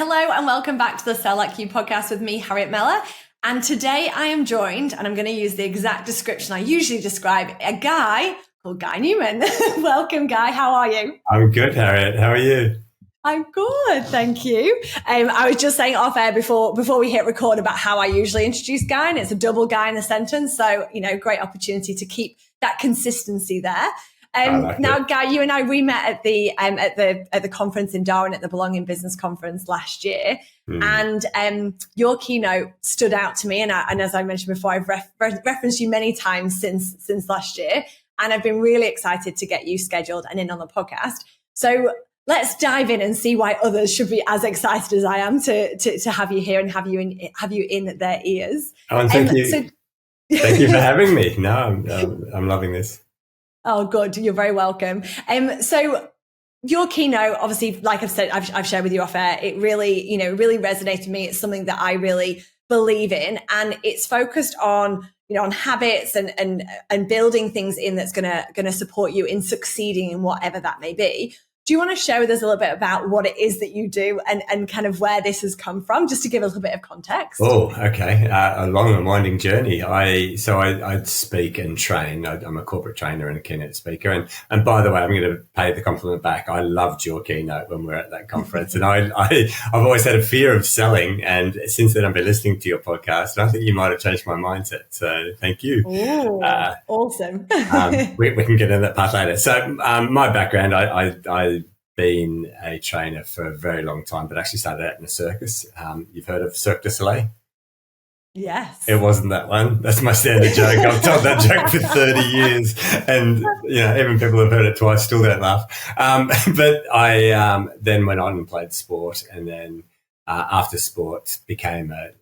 Hello and welcome back to the Sell Like You podcast with me, Harriet Meller. And today I am joined, and I'm going to use the exact description I usually describe, a guy called Guy Newman. Welcome, Guy. How are you? I'm good, Harriet. How are you? I'm good, thank you. I was just saying off air before we hit record about how I usually introduce Guy, and it's a double Guy in a sentence. So, great opportunity to keep that consistency there. Now, Guy, you and we met at the conference in Darwin, at the Belonging Business Conference last year, and your keynote stood out to me. And as I mentioned before, I've referenced you many times since last year, and I've been really excited to get you scheduled and in on the podcast. So let's dive in and see why others should be as excited as I am to have you here and have you in their ears. Oh, and thank you. Thank you for having me. No, I'm loving this. Oh, good. You're very welcome. So your keynote, obviously, like I've said, I've shared with you off air, it really resonated with me. It's something that I really believe in, and it's focused on, on habits and building things in that's going to support you in succeeding in whatever that may be. Do you want to share with us a little bit about what it is that you do and kind of where this has come from, just to give a little bit of context? Oh, okay. A long and winding journey. I speak and train. I'm a corporate trainer and a keynote speaker. And by the way, I'm going to pay the compliment back. I loved your keynote when we were at that conference. And I've always had a fear of selling. And since then, I've been listening to your podcast. And I think you might have changed my mindset. So thank you. Ooh, awesome. We can get into that part later. So my background, I've been a trainer for a very long time, but actually started out in a circus. You've heard of Cirque du Soleil? Yes. It wasn't that one. That's my standard joke. I've told that joke for 30 years, and even people who've heard it twice still don't laugh. But I then went on and played sport, and then after sport became a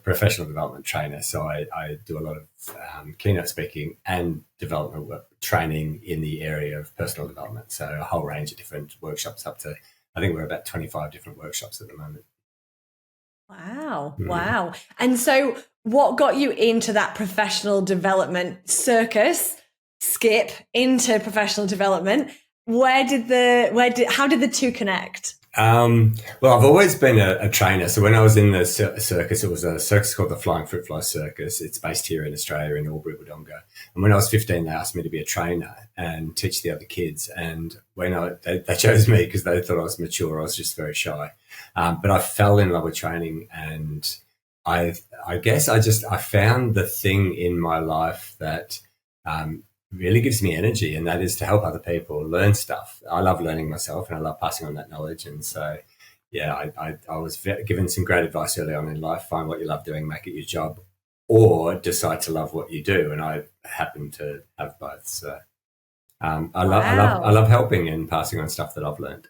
professional development trainer. So I do a lot of keynote speaking and development work, training in the area of personal development. So a whole range of different workshops, up to, I think we're about 25 different workshops at the moment. Wow. Wow. And so what got you into that professional development circus, skip into professional development? How did the two connect? Well, I've always been a trainer. So when I was in the circus, it was a circus called the Flying Fruit Fly Circus. It's based here in Australia, in Albury, Wodonga. And when I was 15, they asked me to be a trainer and teach the other kids. And when they chose me because they thought I was mature. I was just very shy. But I fell in love with training, and I guess I found the thing in my life that really gives me energy, and that is to help other people learn stuff. I love learning myself, and I love passing on that knowledge. And so, I was given some great advice early on in life: find what you love doing, make it your job, or decide to love what you do. And I happen to have both. So I love helping and passing on stuff that I've learned.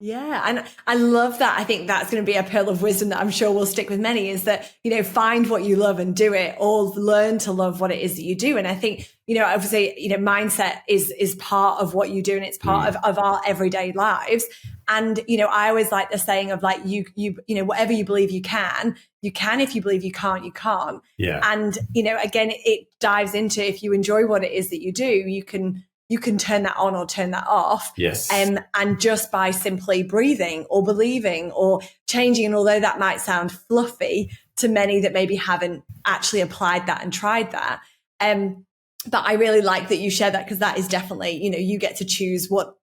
Yeah. And I love that. I think that's going to be a pearl of wisdom that I'm sure will stick with many, is that, find what you love and do it, or learn to love what it is that you do. And I think, obviously, mindset is part of what you do, and it's part of our everyday lives. And, I always like the saying of like, you whatever you believe you can. If you believe you can't, you can't. Yeah. And, again, it dives into, if you enjoy what it is that you do, you can turn that on or turn that off. Yes. And just by simply breathing or believing or changing, and although that might sound fluffy to many that maybe haven't actually applied that and tried that, but I really like that you share that, because that is definitely, you get to choose what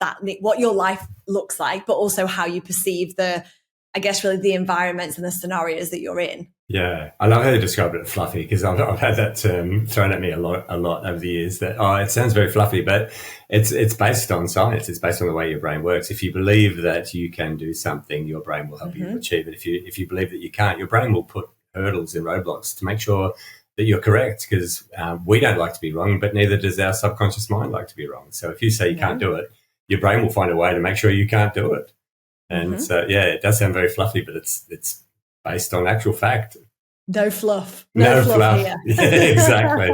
your life looks like, but also how you perceive the environments and the scenarios that you're in. Yeah, I love how you described it fluffy, because I've had that term thrown at me a lot over the years. That it sounds very fluffy, but it's based on science. It's based on the way your brain works. If you believe that you can do something, your brain will help you achieve it. If you believe that you can't, your brain will put hurdles and roadblocks to make sure that you're correct, because we don't like to be wrong, but neither does our subconscious mind like to be wrong. So if you say you can't do it, your brain will find a way to make sure you can't do it. And so, it does sound very fluffy, but it's based on actual fact. No fluff. No fluff here. Yeah, exactly.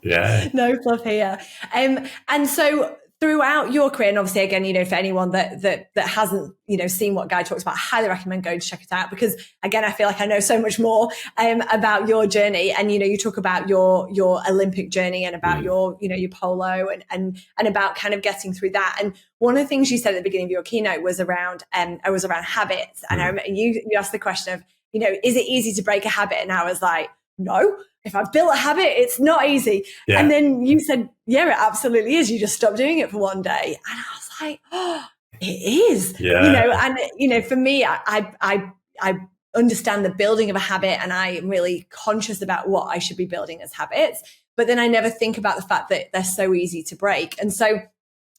Yeah. No fluff here. And so throughout your career, and obviously again, for anyone that hasn't, seen what Guy talks about, I highly recommend going to check it out, because again, I feel like I know so much more about your journey. And, you talk about your Olympic journey and about your polo and about kind of getting through that. And one of the things you said at the beginning of your keynote was around habits. And I remember you asked the question of, is it easy to break a habit? And I was like, no, if I've built a habit, it's not easy. Yeah. And then you said, yeah, it absolutely is. You just stop doing it for one day. And I was like, oh, it is. Yeah. And, for me, I understand the building of a habit, and I am really conscious about what I should be building as habits. But then I never think about the fact that they're so easy to break. And so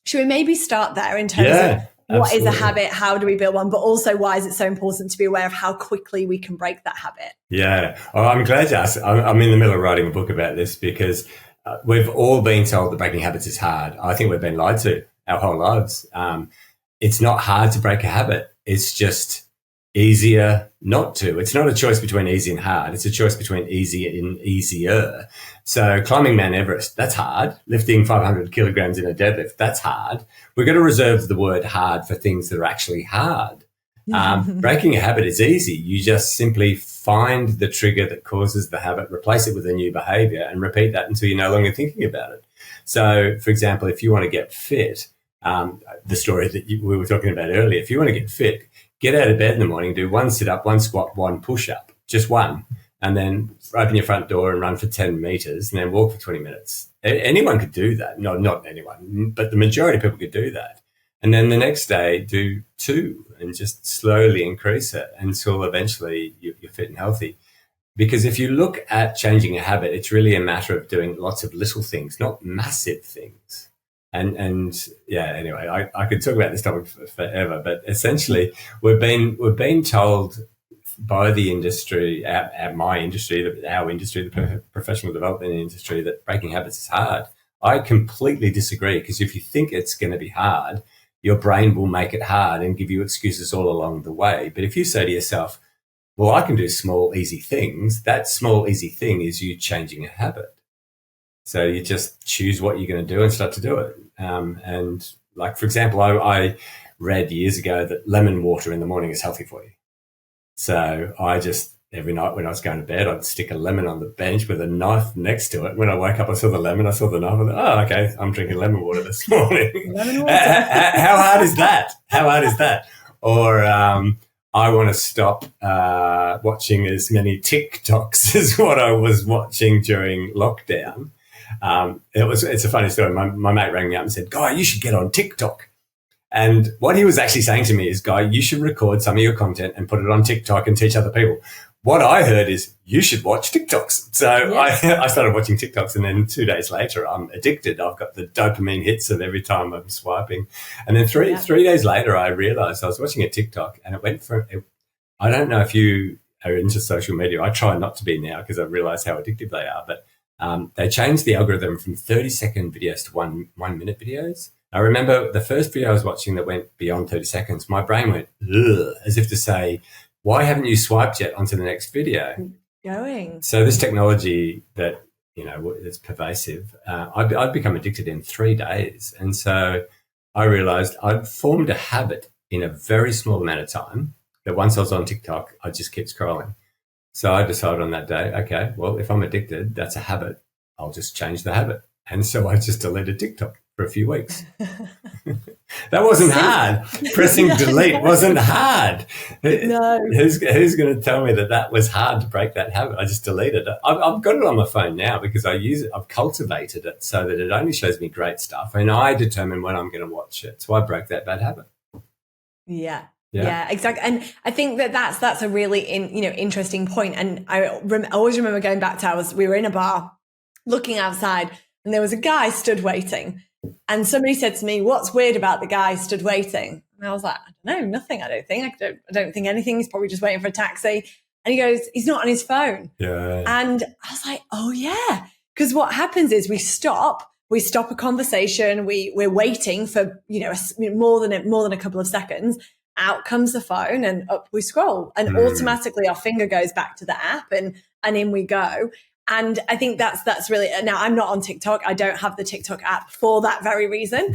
should we maybe start there in terms of what is a habit? How do we build one? But also, why is it so important to be aware of how quickly we can break that habit? Yeah. Oh, I'm glad you asked. I'm in the middle of writing a book about this, because we've all been told that breaking habits is hard. I think we've been lied to our whole lives. It's not hard to break a habit. It's just easier not to. It's not a choice between easy and hard. It's a choice between easy and easier. So climbing Mount Everest, that's hard. Lifting 500 kilograms in a deadlift, that's hard. We're going to reserve the word hard for things that are actually hard. Breaking a habit is easy. You just simply find the trigger that causes the habit, replace it with a new behavior, and repeat that until you're no longer thinking about it. So, for example, if you want to get fit, the story that we were talking about earlier, if you want to get fit, get out of bed in the morning, do one sit-up, one squat, one push-up, just one, and then open your front door and run for 10 meters and then walk for 20 minutes. Anyone could do that. No, not anyone, but the majority of people could do that. And then the next day, do 2 and just slowly increase it until eventually you're fit and healthy. Because if you look at changing a habit, it's really a matter of doing lots of little things, not massive things. And yeah, anyway, I could talk about this topic forever, but essentially we've been told by the industry, our industry, the professional development industry, that breaking habits is hard. I completely disagree, because if you think it's going to be hard, your brain will make it hard and give you excuses all along the way. But if you say to yourself, well, I can do small, easy things, that small, easy thing is you changing a habit. So you just choose what you're going to do and start to do it. And like, for example, I read years ago that lemon water in the morning is healthy for you. So I just, every night when I was going to bed, I'd stick a lemon on the bench with a knife next to it. When I woke up, I saw the lemon, I saw the knife. I thought, oh, okay, I'm drinking lemon water this morning. Lemon water. How hard is that? How hard is that? Or I want to stop watching as many TikToks as what I was watching during lockdown. It's a funny story. My mate rang me up and said, Guy, you should get on TikTok. And what he was actually saying to me is, Guy, you should record some of your content and put it on TikTok and teach other people. What I heard is, you should watch TikToks. So yes. I started watching TikToks, and then 2 days later, I'm addicted. I've got the dopamine hits of every time I'm swiping. And then three days later, I realized I was watching a TikTok, and it went from, I don't know if you are into social media. I try not to be now, because I realize how addictive they are. But they changed the algorithm from 30-second videos to one-minute videos. I remember the first video I was watching that went beyond 30 seconds, my brain went, ugh, as if to say, why haven't you swiped yet onto the next video? Going. So this technology that, is pervasive, I'd become addicted in 3 days. And so I realized I'd formed a habit in a very small amount of time that once I was on TikTok, I'd just keep scrolling. So I decided on that day, okay, well, if I'm addicted, that's a habit. I'll just change the habit. And so I just deleted TikTok for a few weeks. That wasn't hard. Pressing delete wasn't hard. No. Who's going to tell me that was hard to break that habit? I just deleted it. I've got it on my phone now because I use it. I've cultivated it so that it only shows me great stuff, and I determine when I'm going to watch it. So I broke that bad habit. Yeah, exactly. And I think that's a really interesting point. And I always remember going back to we were in a bar looking outside, and there was a guy stood waiting. And somebody said to me, "What's weird about the guy stood waiting?" And I was like, "I don't know, nothing. I don't think anything. He's probably just waiting for a taxi." And he goes, "He's not on his phone." Yeah. And I was like, "Oh yeah," because what happens is we stop a conversation. We're waiting for more than a couple of seconds. Out comes the phone, and up we scroll, and automatically our finger goes back to the app, and in we go. And I think that's really, now I'm not on TikTok. I don't have the TikTok app for that very reason.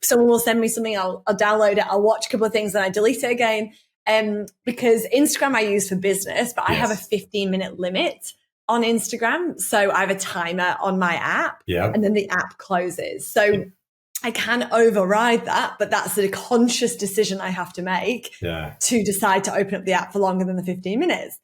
Someone will send me something, I'll download it, I'll watch a couple of things, and I delete it again. Because Instagram I use for business, but I have a 15-minute limit on Instagram. So I have a timer on my app, and then the app closes. So I can override that, but that's a conscious decision I have to make to decide to open up the app for longer than the 15 minutes.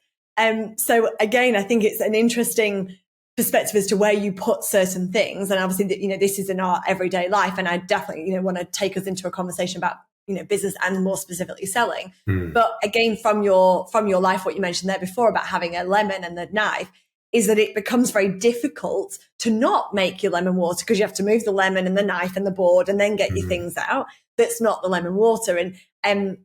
So again, I think it's an interesting perspective as to where you put certain things. And obviously, you know, this is in our everyday life. And I definitely, you know, want to take us into a conversation about, you know, business and more specifically selling. But again, from your life, what you mentioned there before about having a lemon and the knife, is that it becomes very difficult to not make your lemon water because you have to move the lemon and the knife and the board and then get your things out. That's not the lemon water. And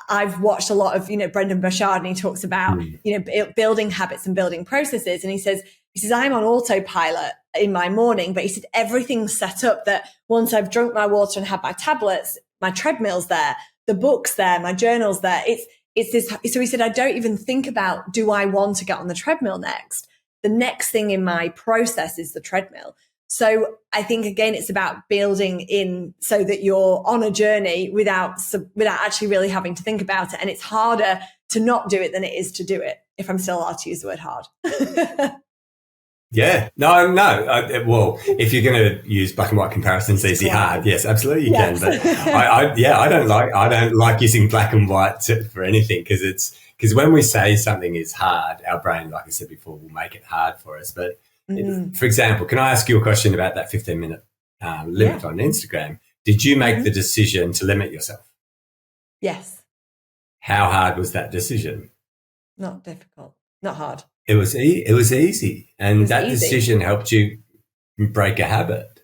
I've watched a lot of, you know, Brendan Burchard, and he talks about, you know, building habits and building processes. And he says, I'm on autopilot in my morning, but he said, everything's set up that once I've drunk my water and had my tablets, my treadmill's there, the book's there, my journal's there. It's this. So he said, I don't even think about, do I want to get on the treadmill next? The next thing in my process is the treadmill. So I think, again, it's about building in so that you're on a journey without actually really having to think about it. And it's harder to not do it than it is to do it, if I'm still allowed to use the word hard. Yeah, no. Well, if you're going to use black and white comparisons, easy, hard. Yes, absolutely you can. But I don't like using black and white for anything because when we say something is hard, our brain, like I said before, will make it hard for us. But for example, can I ask you a question about that 15-minute limit on Instagram? Did you make the decision to limit yourself? Yes. How hard was that decision? Not difficult. Not hard. It was easy, and decision helped you break a habit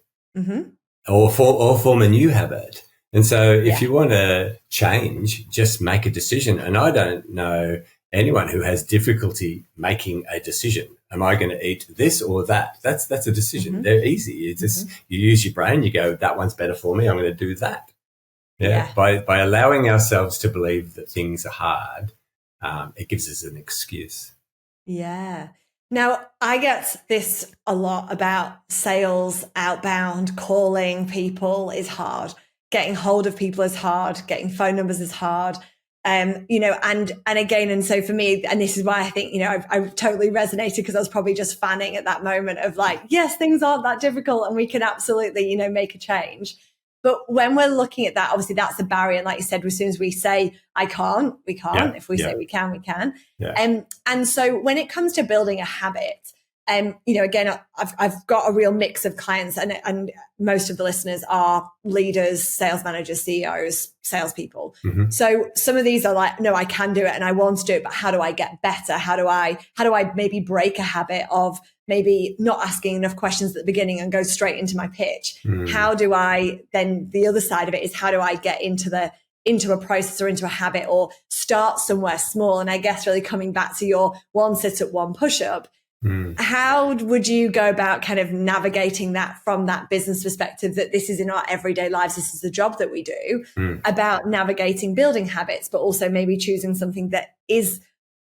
or form a new habit. And so if you want to change, just make a decision. And I don't know anyone who has difficulty making a decision. Am I going to eat this or that? That's a decision. They're easy. It's just you use your brain. You go, that one's better for me. I'm going to do that. By allowing ourselves to believe that things are hard, it gives us an excuse. Yeah. Now, I get this a lot about sales, outbound, calling people is hard. Getting hold of people is hard. Getting phone numbers is hard. You know, and again, and so for me, and this is why I think, you know, I totally resonated because I was probably just fanning at that moment of like, yes, things aren't that difficult and we can absolutely, you know, make a change. But when we're looking at that, obviously that's a barrier. And like you said, as soon as we say, I can't, we can't. Yeah, if we say we can, we can. Yeah. And so when it comes to building a habit, you know, again, I've got a real mix of clients and most of the listeners are leaders, sales managers, CEOs, salespeople. So some of these are like, no, I can do it and I want to do it, but how do I get better? How do I maybe break a habit of maybe not asking enough questions at the beginning and go straight into my pitch? How do I then, the other side of it is how do I get into a process or into a habit or start somewhere small? And I guess really coming back to your one sit up, one push up, how would you go about kind of navigating that from that business perspective that this is in our everyday lives, this is the job that we do, about navigating building habits, but also maybe choosing something that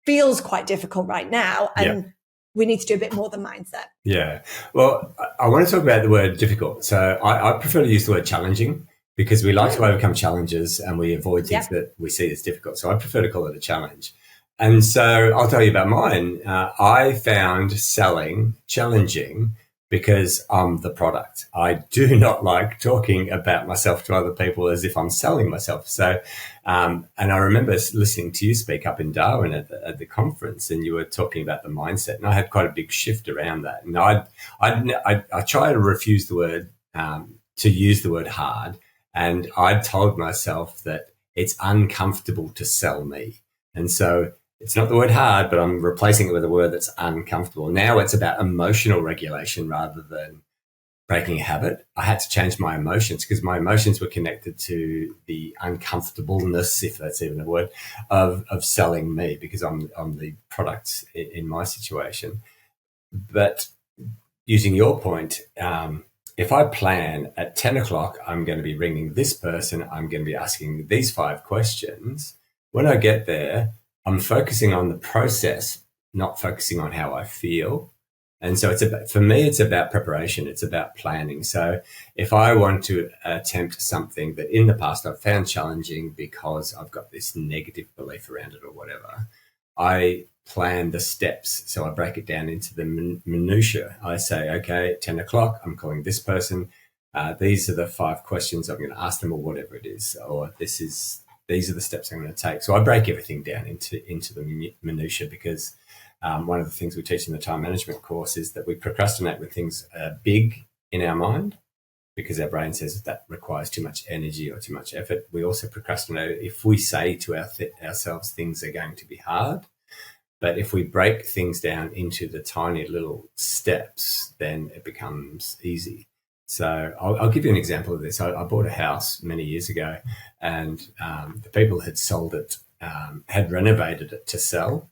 feels quite difficult right now and we need to do a bit more than mindset? Yeah. Well, I want to talk about the word difficult. So I prefer to use the word challenging because we like to overcome challenges and we avoid things that we see as difficult. So I prefer to call it a challenge. And so I'll tell you about mine. I found selling challenging because I'm the product. I do not like talking about myself to other people as if I'm selling myself. So, and I remember listening to you speak up in Darwin at the conference, and you were talking about the mindset, and I had quite a big shift around that. And I try to refuse the word, to use the word hard, and I told myself that it's uncomfortable to sell me. And so it's not the word hard, but I'm replacing it with a word that's uncomfortable. Now it's about emotional regulation rather than breaking a habit. I had to change my emotions because my emotions were connected to the uncomfortableness, if that's even a word, of selling me because I'm the product in my situation. But using your point, if I plan at 10 o'clock, I'm going to be ringing this person, I'm going to be asking these 5 questions. When I get there, I'm focusing on the process, not focusing on how I feel. And so for me, it's about preparation. It's about planning. So if I want to attempt something that in the past I've found challenging because I've got this negative belief around it or whatever, I plan the steps. So I break it down into the minutiae. I say, okay, at 10 o'clock, I'm calling this person. These are the 5 questions I'm going to ask them, or whatever it is, or these are the steps I'm going to take. So I break everything down into the minutiae, because one of the things we teach in the time management course is that we procrastinate when things are big in our mind, because our brain says that requires too much energy or too much effort. We also procrastinate if we say to ourselves things are going to be hard. But if we break things down into the tiny little steps, then it becomes easy. So I'll give you an example of this. I bought a house many years ago, and the people who had sold it had renovated it to sell,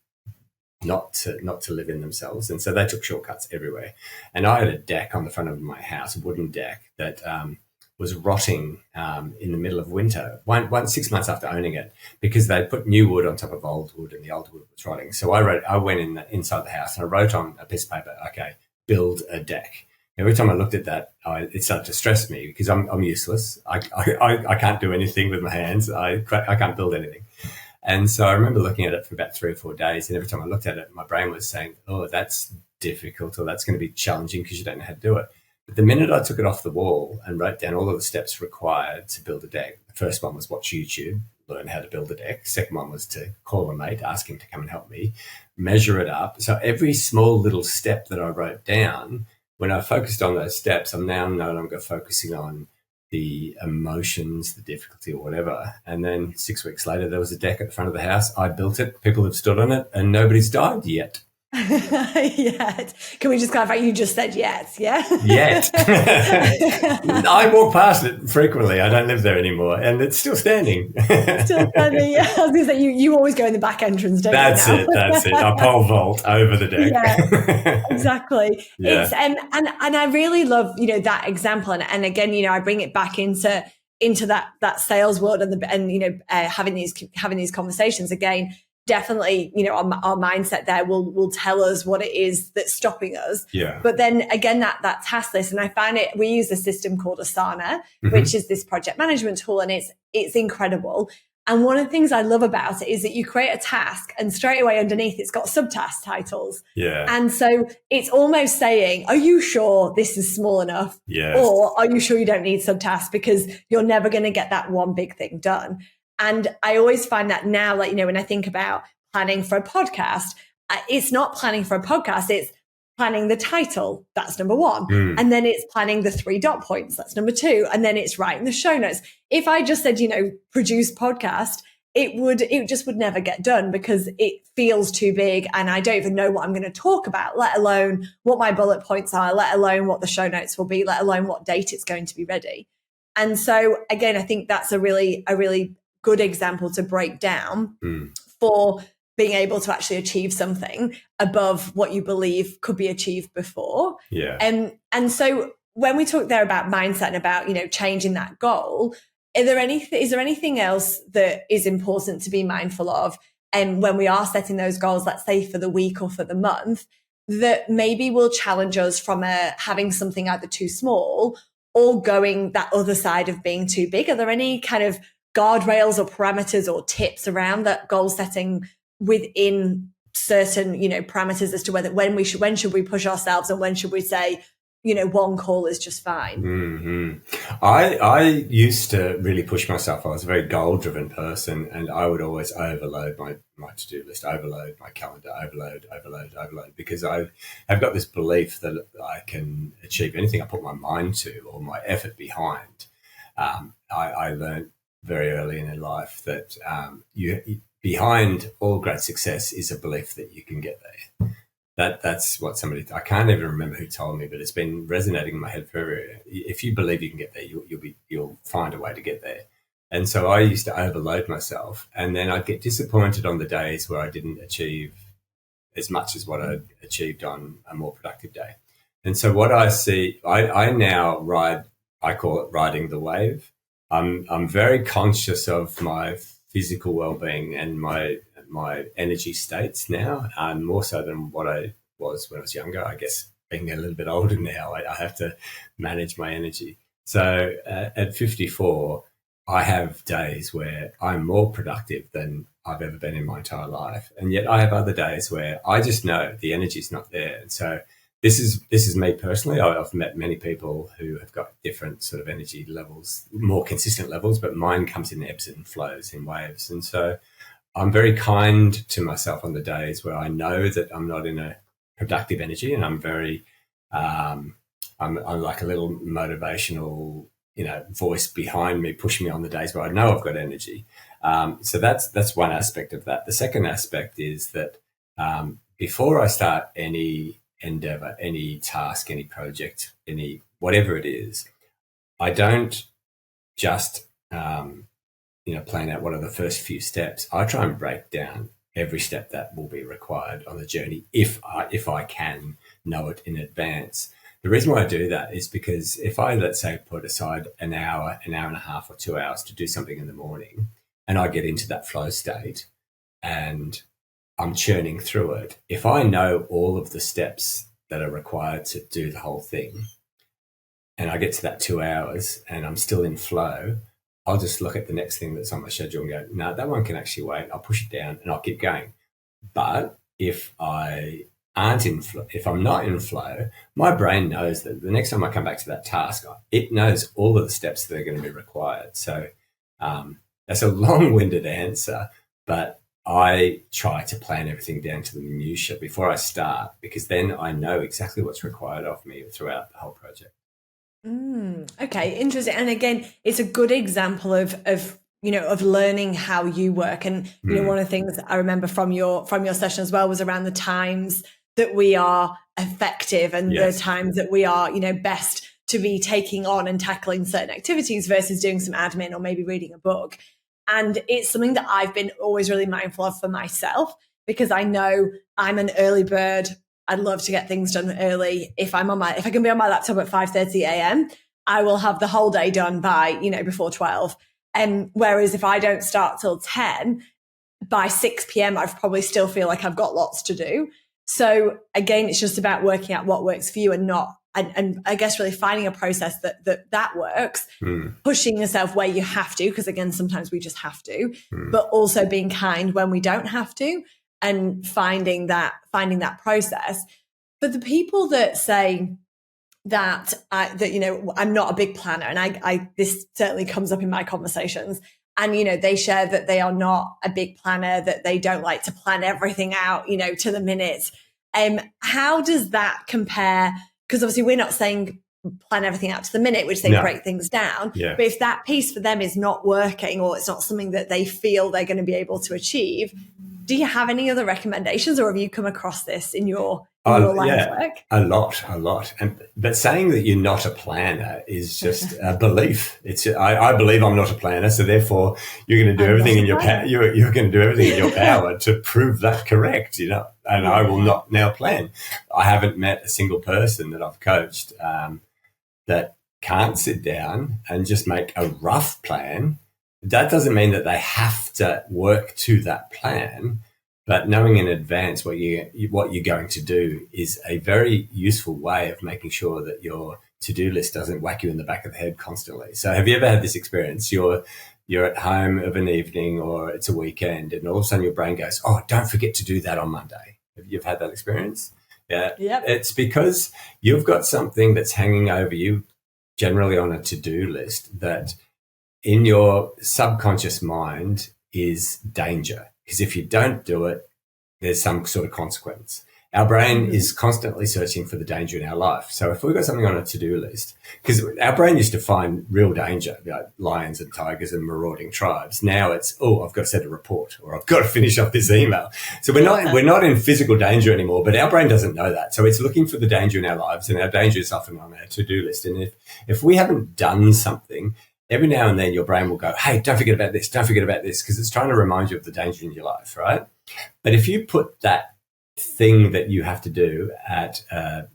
not to live in themselves. And so they took shortcuts everywhere. And I had a deck on the front of my house, a wooden deck that was rotting in the middle of winter, 6 months after owning it, because they put new wood on top of old wood and the old wood was rotting. So I went inside the house and I wrote on a piece of paper, okay, build a deck. Every time I looked at that, it started to stress me, because I'm useless. I can't do anything with my hands. I can't build anything. And so I remember looking at it for about 3 or 4 days, and every time I looked at it, my brain was saying, oh, that's difficult, or that's going to be challenging because you don't know how to do it. But the minute I took it off the wall and wrote down all of the steps required to build a deck, the first one was watch YouTube, learn how to build a deck. Second one was to call a mate, ask him to come and help me, measure it up. So every small little step that I wrote down, when I focused on those steps, I'm now no longer focusing on the emotions, the difficulty, or whatever. And then 6 weeks later, there was a deck at the front of the house. I built it. People have stood on it, and nobody's died yet. Yet. Can we just clarify? You just said yet, yeah? Yet. I walk past it frequently. I don't live there anymore, and it's still standing. Still standing. Yeah. I was going to say, you always go in the back entrance, don't That's you? That's it. I pole vault over the deck. Yeah, exactly. Yeah. It's and I really love, that example, and again, I bring it back into that sales world and having these conversations again. Definitely, our mindset there will tell us what it is that's stopping us. Yeah. But then again, that task list, and I find we use a system called Asana, which is this project management tool, and it's incredible. And one of the things I love about it is that you create a task, and straight away underneath it's got subtask titles. Yeah. And so it's almost saying, are you sure this is small enough? Yes. Or are you sure you don't need subtasks, because you're never going to get that one big thing done? And I always find that now, when I think about planning for a podcast, it's not planning for a podcast. It's planning the title. That's number 1. And then it's planning the 3 dot points. That's number 2. And then it's writing the show notes. If I just said, produce podcast, it just would never get done, because it feels too big. And I don't even know what I'm going to talk about, let alone what my bullet points are, let alone what the show notes will be, let alone what date it's going to be ready. And so again, I think that's a really good example to break down for being able to actually achieve something above what you believe could be achieved before. Yeah. And so when we talk there about mindset and about, changing that goal, is there anything else that is important to be mindful of? And when we are setting those goals, let's say for the week or for the month, that maybe will challenge us from having something either too small or going that other side of being too big? Are there any kind of guardrails or parameters or tips around that goal setting within certain, parameters as to when should we push ourselves, and when should we say, one call is just fine? Mm-hmm. I used to really push myself. I was a very goal-driven person, and I would always overload my to-do list, overload my calendar, overload, because I have got this belief that I can achieve anything I put my mind to or my effort behind. I learned very early in life that behind all great success is a belief that you can get there. That's what I can't even remember who told me, but it's been resonating in my head forever. If you believe you can get there, you'll find a way to get there. And so I used to overload myself, and then I'd get disappointed on the days where I didn't achieve as much as what I'd achieved on a more productive day. And so what I see, I now I call it riding the wave. I'm very conscious of my physical well-being and my energy states now, more so than what I was when I was younger. I guess being a little bit older now, I have to manage my energy. So at 54, I have days where I'm more productive than I've ever been in my entire life. And yet I have other days where I just know the energy's not there. And so this is me personally. I've met many people who have got different sort of energy levels, more consistent levels, but mine comes in ebbs and flows, in waves. And so I'm very kind to myself on the days where I know that I'm not in a productive energy, and I'm very, I'm like a little motivational, voice behind me, pushing me on the days where I know I've got energy. So that's one aspect of that. The second aspect is that before I start any endeavor, any task, any project, any whatever it is, I don't just plan out what are the first few steps. I try and break down every step that will be required on the journey if I can know it in advance. The reason why I do that is because if I, let's say, put aside an hour and a half or 2 hours to do something in the morning, and I get into that flow state and I'm churning through it, if I know all of the steps that are required to do the whole thing, and I get to that 2 hours and I'm still in flow, I'll just look at the next thing that's on my schedule and go, no, that one can actually wait. I'll push it down and I'll keep going. But if I'm not in flow, my brain knows that the next time I come back to that task, it knows all of the steps that are going to be required. So that's a long-winded answer, but I try to plan everything down to the minutiae before I start, because then I know exactly what's required of me throughout the whole project. Okay, interesting. And again, it's a good example of learning how you work. And one of the things I remember from your session as well was around the times that we are effective and the times that we are, best to be taking on and tackling certain activities versus doing some admin or maybe reading a book. And it's something that I've been always really mindful of for myself, because I know I'm an early bird. I'd love to get things done early. If I can be on my laptop at 5:30 a.m., I will have the whole day done by, before 12. And whereas if I don't start till 10, by 6 p.m., I probably still feel like I've got lots to do. So again, it's just about working out what works for you and I guess really finding a process that works, pushing yourself where you have to, because again, sometimes we just have to, but also being kind when we don't have to, and finding that process. But the people that say that I'm not a big planner, and I this certainly comes up in my conversations, and they share that they are not a big planner, that they don't like to plan everything out to the minute. How does that compare? Because obviously we're not saying plan everything out to the minute, we're saying break things down. Yeah. But if that piece for them is not working, or it's not something that they feel they're going to be able to achieve, do you have any other recommendations, or have you come across this in your line of work? A lot. But saying that you're not a planner is just a belief. It's I believe I'm not a planner, so therefore you're going to do everything in your power. You're going to do everything in your power to prove that correct. And I will not now plan. I haven't met a single person that I've coached that can't sit down and just make a rough plan. That doesn't mean that they have to work to that plan, but knowing in advance what you're going to do is a very useful way of making sure that your to-do list doesn't whack you in the back of the head constantly. So have you ever had this experience? You're at home of an evening, or it's a weekend, and all of a sudden your brain goes, oh, don't forget to do that on Monday. Have you had that experience? Yeah. Yep. It's because you've got something that's hanging over you, generally on a to-do list, that in your subconscious mind is danger. Because if you don't do it, there's some sort of consequence. Our brain is constantly searching for the danger in our life. So if we've got something on a to-do list, because our brain used to find real danger, like lions and tigers and marauding tribes. Now it's, I've got to send a report, or I've got to finish off this email. So we're not in physical danger anymore, but our brain doesn't know that. So it's looking for the danger in our lives, and our danger is often on our to-do list. And if we haven't done something, every now and then your brain will go, hey, don't forget about this, because it's trying to remind you of the danger in your life, right? But if you put that thing that you have to do at,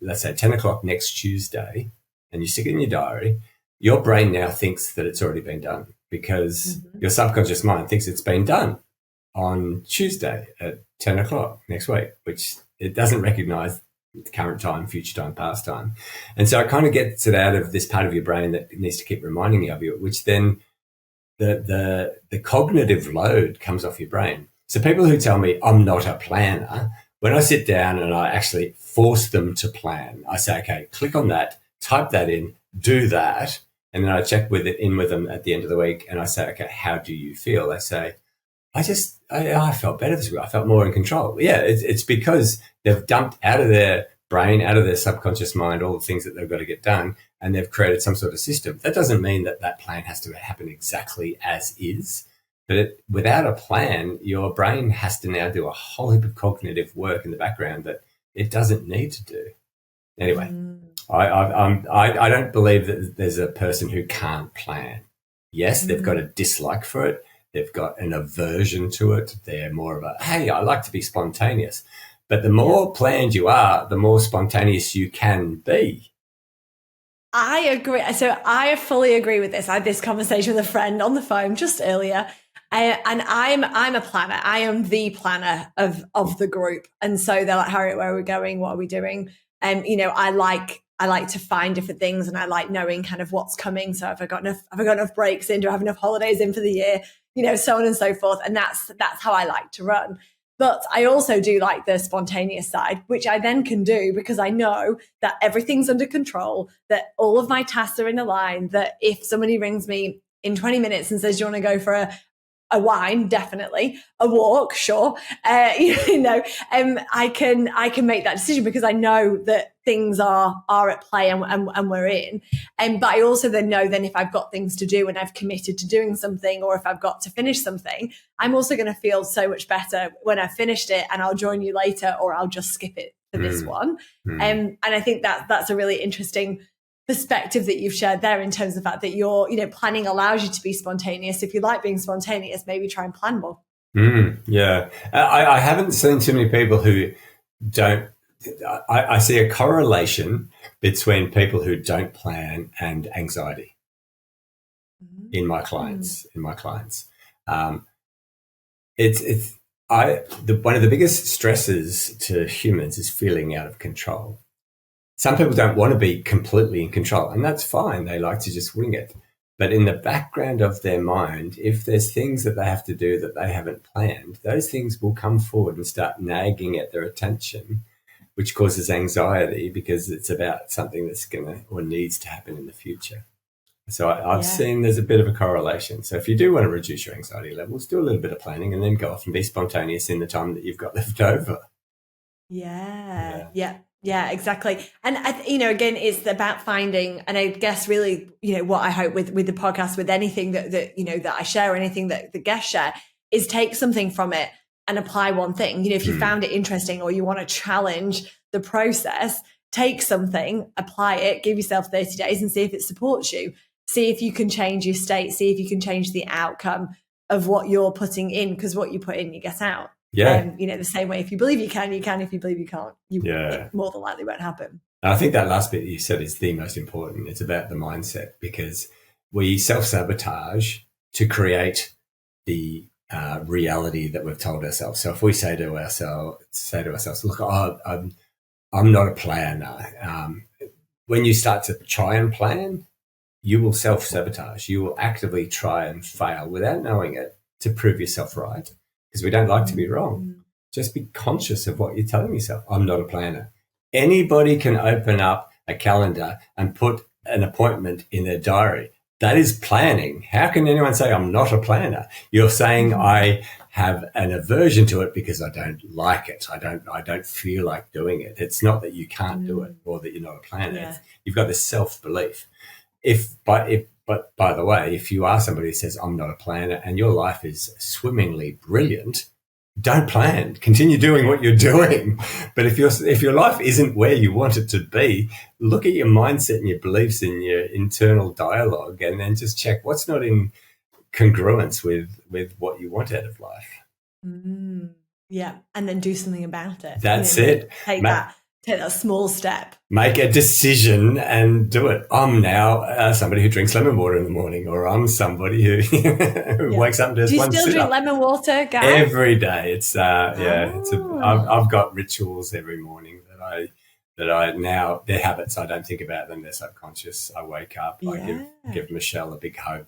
let's say, 10 o'clock next Tuesday, and you stick it in your diary, your brain now thinks that it's already been done, because your subconscious mind thinks it's been done on Tuesday at 10 o'clock next week, which it doesn't recognize current time, future time, past time. And so it kind of gets it out of this part of your brain that needs to keep reminding you of you, which then the cognitive load comes off your brain. So people who tell me I'm not a planner, when I sit down and I actually force them to plan, I say, okay, click on that, type that in, do that. And then I check with them at the end of the week and I say, okay, how do you feel? They say, I felt better this week. I felt more in control. Yeah, it's because they've dumped out of their brain, out of their subconscious mind, all the things that they've got to get done, and they've created some sort of system. That doesn't mean that plan has to happen exactly as is, but without a plan, your brain has to now do a whole heap of cognitive work in the background that it doesn't need to do. Anyway, I don't believe that there's a person who can't plan. Yes, they've got a dislike for it. They've got an aversion to it. They're more of a, hey, I like to be spontaneous. But the more planned you are, the more spontaneous you can be. I agree. So I fully agree with this. I had this conversation with a friend on the phone just earlier. And I'm a planner. I am the planner of the group. And so they're like, Harriet, where are we going? What are we doing? I like to find different things and I like knowing kind of what's coming. So have I got enough breaks in? Do I have enough holidays in for the year? So on and so forth. And that's how I like to run. But I also do like the spontaneous side, which I then can do because I know that everything's under control, that all of my tasks are in a line, that if somebody rings me in 20 minutes and says, do you want to go for a wine? Definitely. A walk? Sure. I can make that decision because I know that things are at play and we're in. But I also then know then if I've got things to do and I've committed to doing something, or if I've got to finish something, I'm also going to feel so much better when I've finished it and I'll join you later, or I'll just skip it for this one. And I think that's a really interesting perspective that you've shared there in terms of the fact that your planning allows you to be spontaneous. If you like being spontaneous, maybe try and plan more. Yeah. I haven't seen too many people who don't. I see a correlation between people who don't plan and anxiety in my clients. It's one of the biggest stresses to humans is feeling out of control. Some people don't want to be completely in control, and that's fine. They like to just wing it. But in the background of their mind, if there's things that they have to do that they haven't planned, those things will come forward and start nagging at their attention, which causes anxiety because it's about something that's going to or needs to happen in the future. So I've seen there's a bit of a correlation. So if you do want to reduce your anxiety levels, do a little bit of planning and then go off and be spontaneous in the time that you've got left over. Yeah, exactly. And, again, it's about finding, and I guess really, what I hope with the podcast, with anything that I share, or anything that the guests share, is take something from it and apply one thing. If you found it interesting or you want to challenge the process, take something, apply it, give yourself 30 days and see if it supports you. See if you can change your state, see if you can change the outcome of what you're putting in, because what you put in, you get out. Yeah. The same way, if you believe you can, you can. If you believe you can't, it more than likely won't happen. And I think that last bit you said is the most important. It's about the mindset, because we self-sabotage to create the reality that we've told ourselves. So if we say to ourselves, look, I'm not a planner. When you start to try and plan, you will self-sabotage. You will actively try and fail without knowing it to prove yourself right. Because we don't like to be wrong. Just be conscious of what you're telling yourself. I'm not a planner. Anybody can open up a calendar and put an appointment in their diary. That is planning. How can anyone say I'm not a planner? You're saying I have an aversion to it because I don't like it. I don't feel like doing it. It's not that you can't do it or that you're not a planner. Yeah. You've got this self-belief. But by the way, if you are somebody who says, I'm not a planner, and your life is swimmingly brilliant, don't plan. Continue doing what you're doing. But if your life isn't where you want it to be, look at your mindset and your beliefs and your internal dialogue, and then just check what's not in congruence with what you want out of life. Yeah, and then do something about it. That's it. Take that small step. Make a decision and do it. I'm now somebody who drinks lemon water in the morning, or I'm somebody who wakes up and does one sit-up. Do you still drink lemon water, guys? Every day. It's I've got rituals every morning that that I now, they're habits. I don't think about them. They're subconscious. I wake up, Yeah. I give Michelle a big hug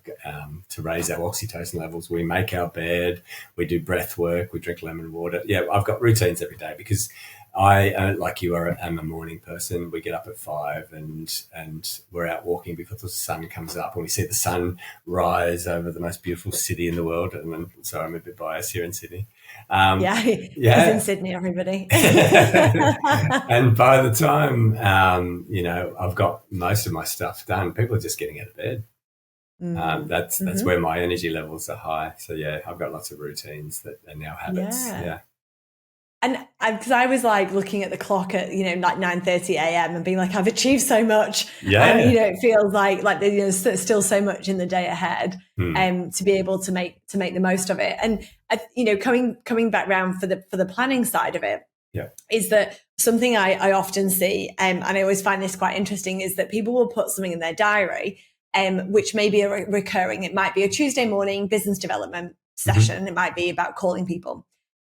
to raise our oxytocin levels. We make our bed, we do breath work, we drink lemon water. Yeah, I've got routines every day because I, like you are, am a morning person. We get up at 5 and we're out walking before the sun comes up, and we see the sun rise over the most beautiful city in the world. And then, so I'm a bit biased here in Sydney. He's in Sydney, everybody. And by the time, I've got most of my stuff done, people are just getting out of bed. That's where my energy levels are high. So, yeah, I've got lots of routines that are now habits. Yeah. And because I was like looking at the clock at, like 9:30 a.m. and being like, I've achieved so much. Yeah. And, it feels like there's still so much in the day ahead to be able to make the most of it. And, coming back round for the planning side of it, is that something I often see, and I always find this quite interesting, is that people will put something in their diary, which may be recurring. It might be a Tuesday morning business development session. It might be about calling people.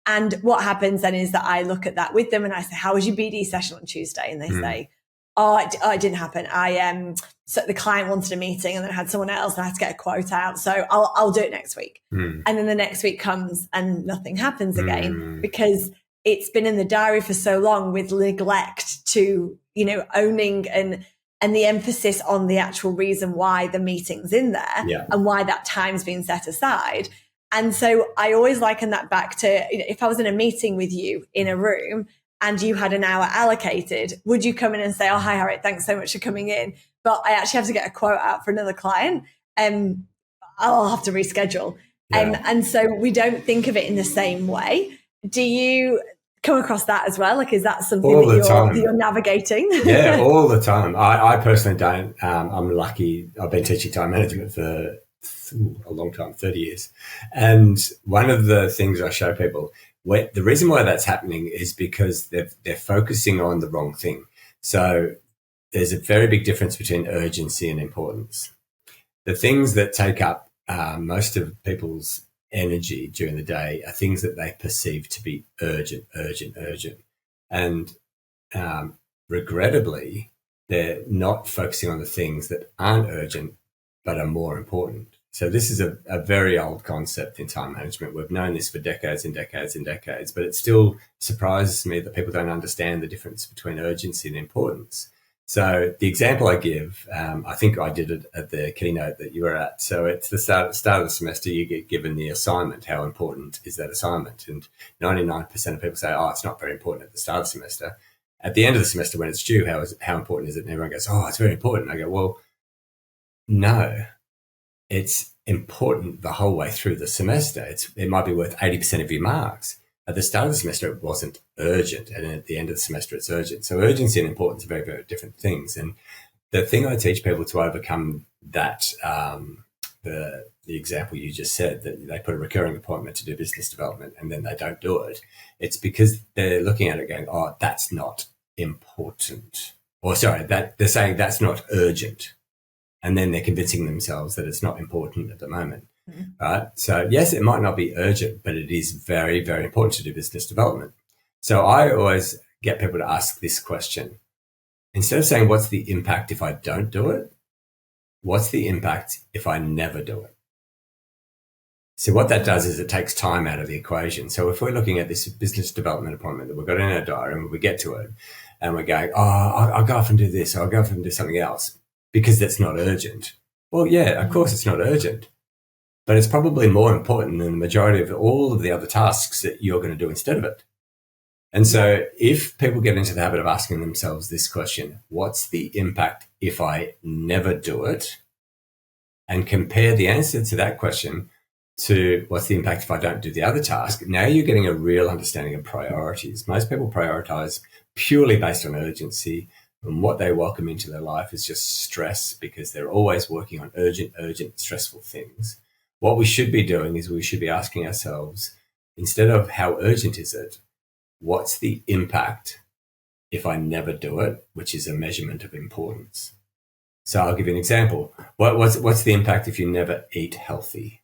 And what happens then is that I look at that with them and I say, how was your BD session on Tuesday? And they say, it didn't happen. So the client wanted a meeting and then I had someone else and I had to get a quote out. So I'll do it next week. And then the next week comes and nothing happens again because it's been in the diary for so long with neglect to, owning and the emphasis on the actual reason why the meeting's in there and why that time's been set aside. And so I always liken that back to, if I was in a meeting with you in a room and you had an hour allocated, would you come in and say, oh, hi, Harriet, thanks so much for coming in, but I actually have to get a quote out for another client, I'll have to reschedule. And so we don't think of it in the same way. Do you come across that as well? Like, is that something that you're navigating? Yeah, all the time. I personally don't. I'm lucky. I've been teaching time management for a long time, 30 years. And one of the things I show people, the reason why that's happening is because they're focusing on the wrong thing. So there's a very big difference between urgency and importance. The things that take up most of people's energy during the day are things that they perceive to be urgent. And regrettably, they're not focusing on the things that aren't urgent but are more important. So this is a very old concept in time management. We've known this for decades and decades and decades, but it still surprises me that people don't understand the difference between urgency and importance. So the example I give, I think I did it at the keynote that you were at. So it's the start of the semester, you get given the assignment. How important is that assignment? And 99% of people say, oh, it's not very important at the start of the semester. At the end of the semester, when it's due, how important is it? And everyone goes, oh, it's very important. I go, well, no, it's important the whole way through the semester. It might be worth 80% of your marks. At the start of the semester, it wasn't urgent. And at the end of the semester, it's urgent. So urgency and importance are very, very different things. And the thing I teach people to overcome that, the example you just said, that they put a recurring appointment to do business development and then they don't do it, it's because they're looking at it going, oh, that's not important. Or sorry, that they're saying that's not urgent. And then they're convincing themselves that it's not important at the moment, right? So yes, it might not be urgent, but it is very, very important to do business development. So I always get people to ask this question. Instead of saying, what's the impact if I don't do it? What's the impact if I never do it? So what that does is it takes time out of the equation. So if we're looking at this business development appointment that we've got in our diary and we get to it and we're going, oh, I'll go off and do this, or I'll go off and do something else, because that's not urgent. Well, yeah, of course it's not urgent, but it's probably more important than the majority of all of the other tasks that you're going to do instead of it. And so if people get into the habit of asking themselves this question, what's the impact if I never do it? And compare the answer to that question to what's the impact if I don't do the other task, now you're getting a real understanding of priorities. Most people prioritize purely based on urgency, and what they welcome into their life is just stress because they're always working on urgent, stressful things. What we should be doing is we should be asking ourselves, instead of how urgent is it, what's the impact if I never do it, which is a measurement of importance. So I'll give you an example. What's the impact if you never eat healthy?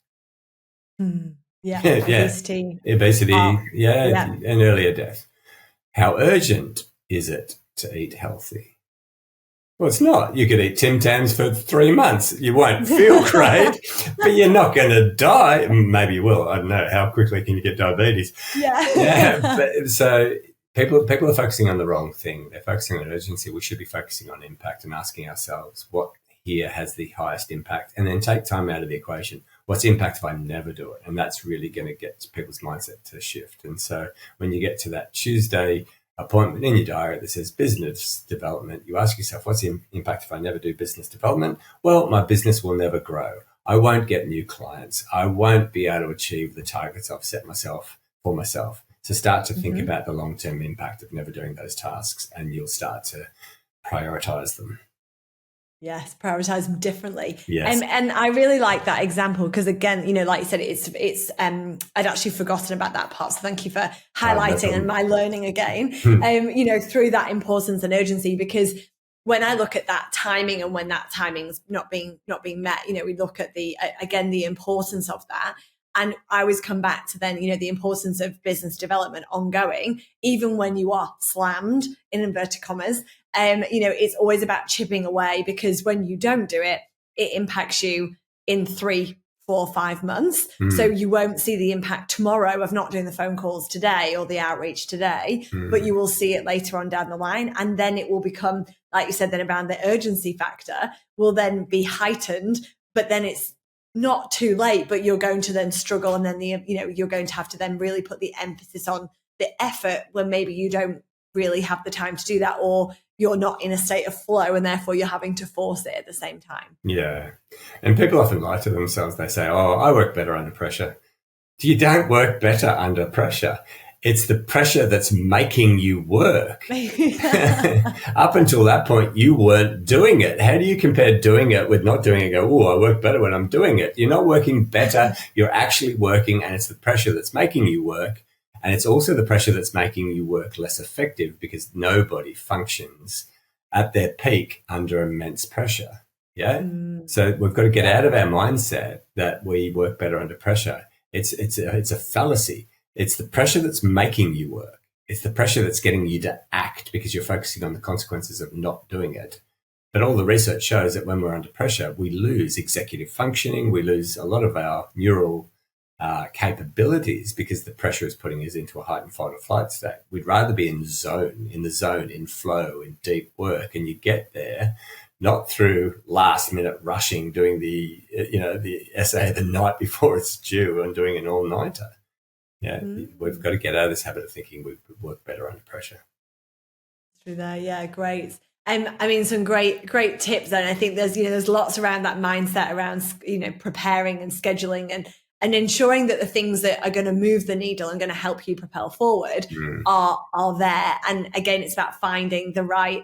Yeah, obesity, and earlier death. How urgent is it to eat healthy? Well, it's not. You could eat Tim Tams for 3 months. You won't feel great, but you're not going to die. Maybe you will. I don't know. How quickly can you get diabetes? Yeah. But, so people are focusing on the wrong thing. They're focusing on urgency. We should be focusing on impact and asking ourselves what here has the highest impact, and then take time out of the equation. What's the impact if I never do it? And that's really going to get people's mindset to shift. And so when you get to that Tuesday appointment in your diary that says business development, you ask yourself, what's the impact if I never do business development? Well, my business will never grow. I won't get new clients. I won't be able to achieve the targets I've set myself for myself. So start to think about the long-term impact of never doing those tasks, and you'll start to prioritize them. Yes, prioritize them differently. Yes. And I really like that example because, again, like you said, it's I'd actually forgotten about that part. So thank you for highlighting and my learning again, through that importance and urgency, because when I look at that timing and when that timing's not being met, we look at the importance of that. And I always come back to then, the importance of business development ongoing, even when you are slammed, in inverted commas. It's always about chipping away, because when you don't do it, it impacts you in 3, 4, 5 months. So you won't see the impact tomorrow of not doing the phone calls today or the outreach today, but you will see it later on down the line. And then it will become, like you said, then around the urgency factor will then be heightened, but then it's not too late, but you're going to then struggle. And then you're going to have to then really put the emphasis on the effort when maybe you don't really have the time to do that, or you're not in a state of flow and therefore you're having to force it at the same time. Yeah. And people often lie to themselves. They say, oh, I work better under pressure. You don't work better under pressure. It's the pressure that's making you work. Up until that point, you weren't doing it. How do you compare doing it with not doing it? Go, oh, I work better when I'm doing it. You're not working better. You're actually working, and it's the pressure that's making you work. And it's also the pressure that's making you work less effective, because nobody functions at their peak under immense pressure. Yeah. So we've got to get out of our mindset that we work better under pressure. It's a fallacy. It's the pressure that's making you work. It's the pressure that's getting you to act, because you're focusing on the consequences of not doing it. But all the research shows that when we're under pressure, we lose executive functioning. We lose a lot of our neural capabilities, because the pressure is putting us into a heightened fight or flight state. We'd rather be in the zone, in flow, in deep work. And you get there not through last minute rushing, doing the essay the night before it's due and doing an all-nighter. Yeah, we've got to get out of this habit of thinking we work better under pressure. Through there, yeah, great. Some great tips, and I think there's lots around that mindset around preparing and scheduling and ensuring that the things that are going to move the needle and going to help you propel forward are there. And again, it's about finding the right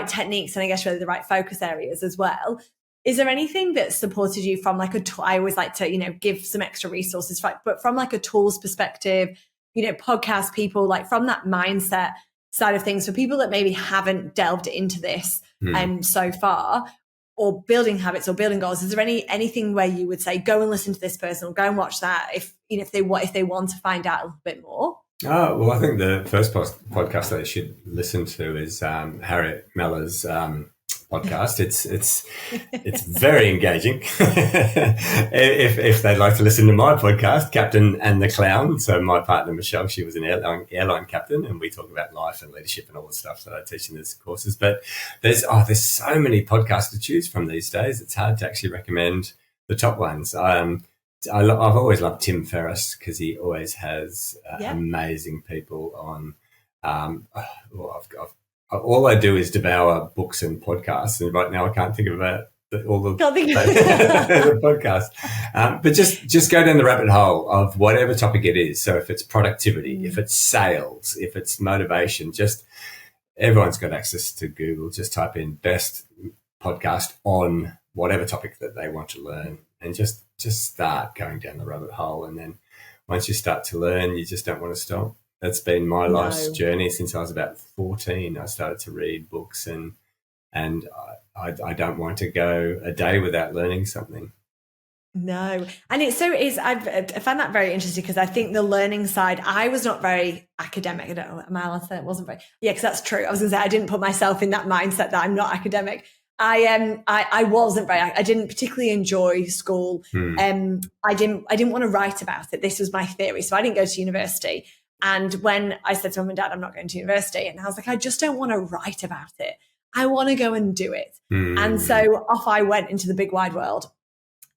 techniques, and I guess really the right focus areas as well. Is there anything that supported you from I always like to, give some extra resources, but from a tools perspective, podcast people, from that mindset side of things, for people that maybe haven't delved into this so far, or building habits or building goals, is there anything where you would say, go and listen to this person or go and watch that if they want to find out a little bit more? Oh, well, I think the first podcast that you should listen to is Harriet Meller's podcast. It's very engaging. if they'd like to listen to my podcast, Captain and the Clown. So my partner Michelle, she was an airline captain, and we talk about life and leadership and all the stuff that I teach in these courses. But there's so many podcasts to choose from these days. It's hard to actually recommend the top ones. I've always loved Tim Ferriss, because he always has amazing people on. All I do is devour books and podcasts, and right now I can't think about all the podcasts. But just go down the rabbit hole of whatever topic it is. So if it's productivity, if it's sales, if it's motivation, just everyone's got access to Google. Just type in best podcast on whatever topic that they want to learn, and just start going down the rabbit hole. And then once you start to learn, you just don't want to stop. That's been my life's journey since I was about 14. I started to read books, and I don't want to go a day without learning something. No. And I found that very interesting because I think the learning side, I was not very academic. I don't know, am I allowed to say it wasn't very? Yeah, because that's true. I was going to say, I didn't put myself in that mindset that I'm not academic. I wasn't I didn't particularly enjoy school. I didn't want to write about it. This was my theory. So I didn't go to university. And when I said to mum and dad, I'm not going to university, and I was like, I just don't want to write about it. I want to go and do it. And so off I went into the big wide world.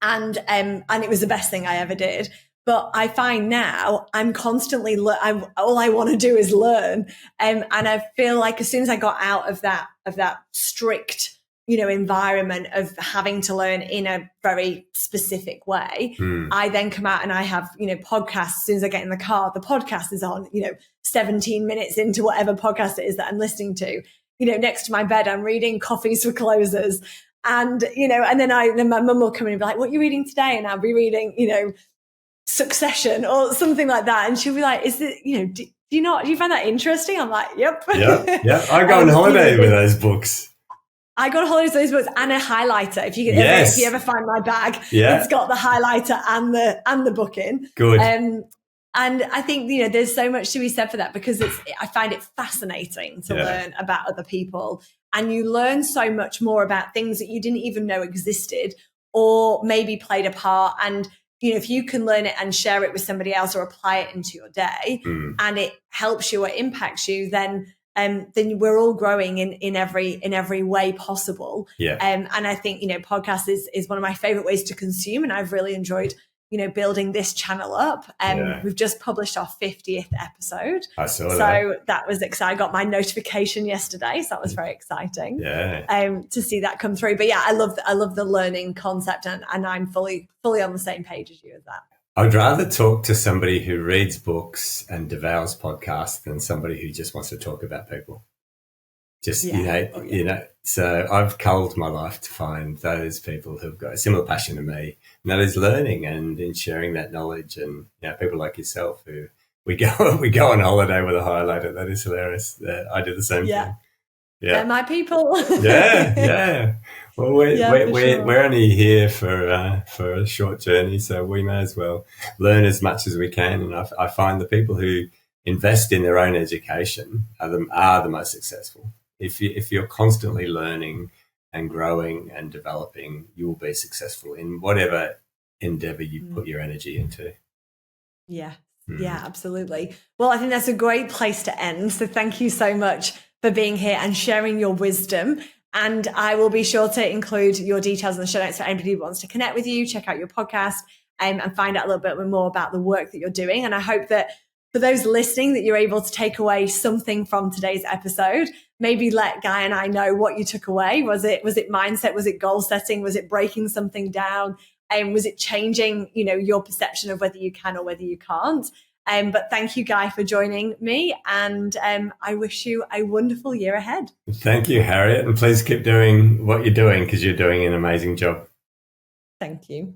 And it was the best thing I ever did. But I find now I'm constantly, all I want to do is learn. And I feel like as soon as I got out of that strict, environment of having to learn in a very specific way, I then come out and I have, podcasts. As soon as I get in the car, the podcast is on, 17 minutes into whatever podcast it is that I'm listening to. Next to my bed, I'm reading Coffees for Closers. And, and then my mum will come in and be like, what are you reading today? And I'll be reading, Succession or something like that. And she'll be like, is it, do you find that interesting? I'm like, yep. Yeah. I go on holiday with those books. I got holidays with those books and a highlighter. If you ever find my bag, it's got the highlighter and the book in. Good. And I think, there's so much to be said for that because I find it fascinating to learn about other people. And you learn so much more about things that you didn't even know existed or maybe played a part. And, if you can learn it and share it with somebody else or apply it into your day and it helps you or impacts you, then we're all growing in every way possible. Yeah. And I think, podcast is one of my favorite ways to consume. And I've really enjoyed building this channel up. We've just published our 50th episode. I saw that. So that was exciting. I got my notification yesterday. So that was very exciting. Yeah. To see that come through. But yeah, I love the learning concept and I'm fully on the same page as you with that. I'd rather talk to somebody who reads books and devours podcasts than somebody who just wants to talk about people. So I've culled my life to find those people who've got a similar passion to me, and that is learning and in sharing that knowledge. And people like yourself who we go on holiday with a highlighter. That is hilarious. I do the same thing. Yeah, they're my people. yeah. Well, we're sure. only here for a short journey, so we may as well learn as much as we can. And I find the people who invest in their own education are the most successful. If you're constantly learning and growing and developing, you will be successful in whatever endeavor you put your energy into. Yeah. Yeah, absolutely. Well, I think that's a great place to end. So thank you so much for being here and sharing your wisdom. And I will be sure to include your details in the show notes for anybody who wants to connect with you, check out your podcast and find out a little bit more about the work that you're doing. And I hope that for those listening that you're able to take away something from today's episode. Maybe let Guy and I know what you took away. Was it mindset? Was it goal setting? Was it breaking something down? And was it changing, your perception of whether you can or whether you can't? But thank you, Guy, for joining me. And I wish you a wonderful year ahead. Thank you, Harriet. And please keep doing what you're doing because you're doing an amazing job. Thank you.